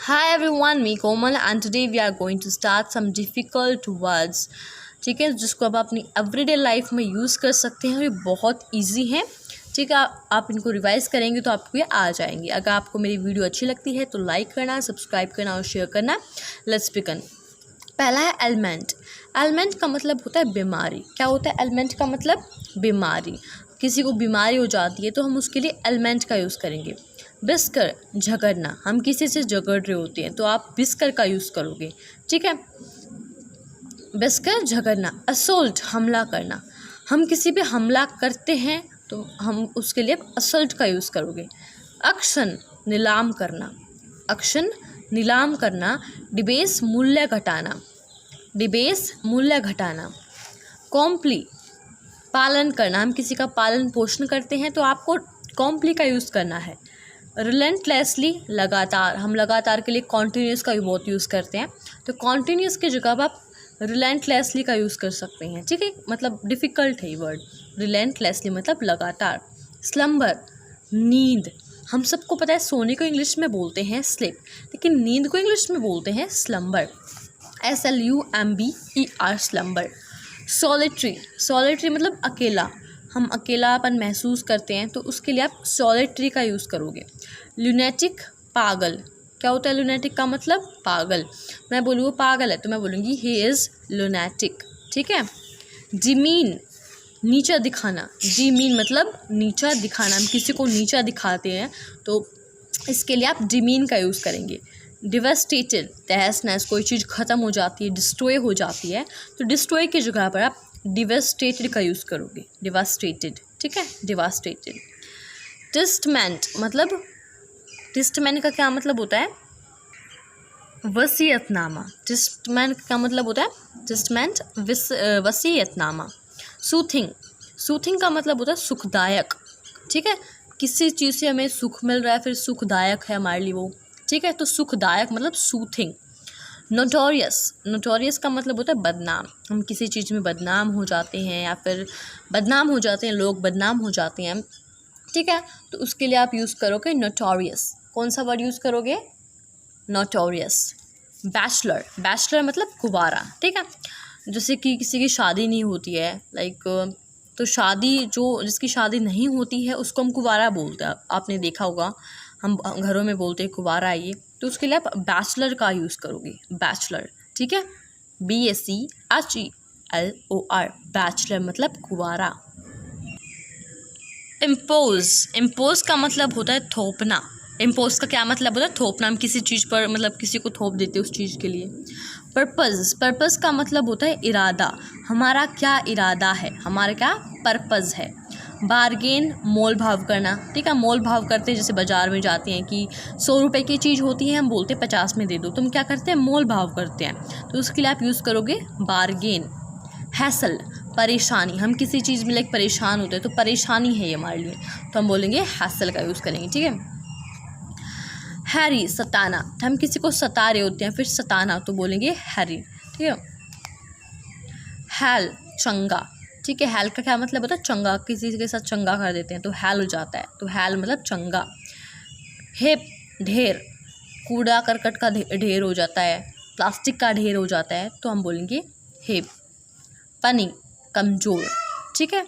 Hi everyone, me Komal and today we are going to start some difficult words. ठीक है, जिसको अब अपनी एवरीडे लाइफ में यूज़ कर सकते हैं और ये बहुत इजी है. ठीक है, आप इनको रिवाइज करेंगे तो आपको ये आ जाएंगे. अगर आपको मेरी वीडियो अच्छी लगती है तो लाइक करना, सब्सक्राइब करना और शेयर करना. Let's begin. पहला है एलिमेंट. एलिमेंट का मतलब होता है बीमारी. क्या होता है एलिमेंट का मतलब? बीमारी. किसी को बीमारी हो जाती है तो हम उसके लिए एलिमेंट का यूज़ करेंगे. बिस्कर, झगड़ना. हम किसी से झगड़ रहे होते हैं तो आप बिस्कर का यूज़ करोगे. ठीक है, बिस्कर झगड़ना. असोल्ट, हमला करना. हम किसी पे हमला करते हैं तो हम उसके लिए असोल्ट का यूज़ करोगे. अक्शन, नीलाम करना. अक्शन, नीलाम करना. डिबेस, मूल्य घटाना. डिबेस, मूल्य घटाना. कॉम्प्ली, पालन करना. हम किसी का पालन पोषण करते हैं तो आपको कॉम्प्ली का यूज़ करना है. रिलेंटलेसली, लगातार. हम लगातार के लिए कॉन्टीन्यूस का बहुत यूज़ करते हैं तो कॉन्टीन्यूस की जगह आप रिलेंटलेसली का यूज़ कर सकते हैं. ठीक है, मतलब डिफ़िकल्ट है ये वर्ड. रिलेंटलेसली मतलब लगातार. स्लम्बर, नींद. हम सबको पता है सोने को इंग्लिश में बोलते हैं स्लीप, लेकिन नींद को इंग्लिश में बोलते हैं slumber. SLUMBER, slumber. Solitary. Solitary मतलब अकेला. हम अकेलापन महसूस करते हैं तो उसके लिए आप सॉलिटरी का यूज़ करोगे. ल्यूनेटिक, पागल. क्या होता है ल्यूनेटिक का मतलब? पागल. मैं बोलूँ वो पागल है तो मैं बोलूँगी ही इज़ ल्यूनेटिक. ठीक है. डिमीन, नीचा दिखाना. डिमीन मतलब नीचा दिखाना. हम किसी को नीचा दिखाते हैं तो इसके लिए आप डिमीन का यूज़ करेंगे. डिवास्टेटेड, तहस नहस. कोई चीज़ ख़त्म हो जाती है, डिस्ट्रॉय हो जाती है तो डिस्ट्रॉय की जगह पर आप डिवास्टेटेड का यूज़ करोगे. डिवास्टेटेड. ठीक है, डिवास्टेटेड. टेस्टमेंट मतलब, टेस्टमेंट का क्या मतलब होता है? वसीयतनामा. टेस्टमेंट का मतलब होता है टेस्टमेंट, वसीयतनामा. सूथिंग. सूथिंग का मतलब होता है सुखदायक. ठीक है, किसी चीज़ से हमें सुख मिल रहा है फिर सुखदायक है हमारे लिए वो. ठीक है, तो सुखदायक मतलब सूथिंग. नोटोरियस. नोटोरियस का मतलब होता है बदनाम. हम किसी चीज़ में बदनाम हो जाते हैं या फिर बदनाम हो जाते हैं, लोग बदनाम हो जाते हैं. ठीक है, तो उसके लिए आप यूज़ करोगे नोटोरियस. कौन सा वर्ड यूज़ करोगे? नोटोरियस. बैचलर. बैचलर मतलब कुंवारा. ठीक है, जैसे कि किसी की शादी नहीं होती है लाइक, तो शादी जिसकी शादी नहीं होती है उसको हम कुंवारा बोलते हैं. आपने देखा होगा हम घरों में बोलते हैं कुंवारा ये, तो उसके लिए आप बैचलर का यूज़ करोगे. बैचलर. ठीक है, BACHELOR. बैचलर मतलब कुंवारा. इम्पोज. इम्पोज का मतलब होता है थोपना. इम्पोज का क्या मतलब होता है? थोपना. हम किसी चीज़ पर मतलब किसी को थोप देते हैं उस चीज़ के लिए. पर्पज़. पर्पज़ का मतलब होता है इरादा. हमारा क्या इरादा है, हमारा क्या पर्पज़ है. बारगेन, मोल भाव करना. ठीक है, मोल भाव करते हैं. जैसे बाज़ार में जाते हैं कि 100 रुपये की चीज़ होती है, हम बोलते हैं 50 में दे दो, तो हम क्या करते हैं? मोल भाव करते हैं. तो उसके लिए आप यूज़ करोगे बारगेन. हैसल, परेशानी. हम किसी चीज़ में लाइक परेशान होते हैं तो परेशानी है ये हमारे लिए, तो हम बोलेंगे हैसल का यूज़ करेंगे. ठीक है. हैरी, सताना. हम किसी को सता रहे होते हैं फिर सताना तो बोलेंगे हैरी. ठीक है. हैल, चंगा. ठीक है, हैल का क्या मतलब होता है? चंगा. किसी के साथ चंगा कर देते हैं तो हैल हो जाता है, तो हैल मतलब चंगा. हेप, ढेर. कूड़ा करकट का ढेर हो जाता है, प्लास्टिक का ढेर हो जाता है तो हम बोलेंगे हेप. पनी, कमज़ोर. ठीक है,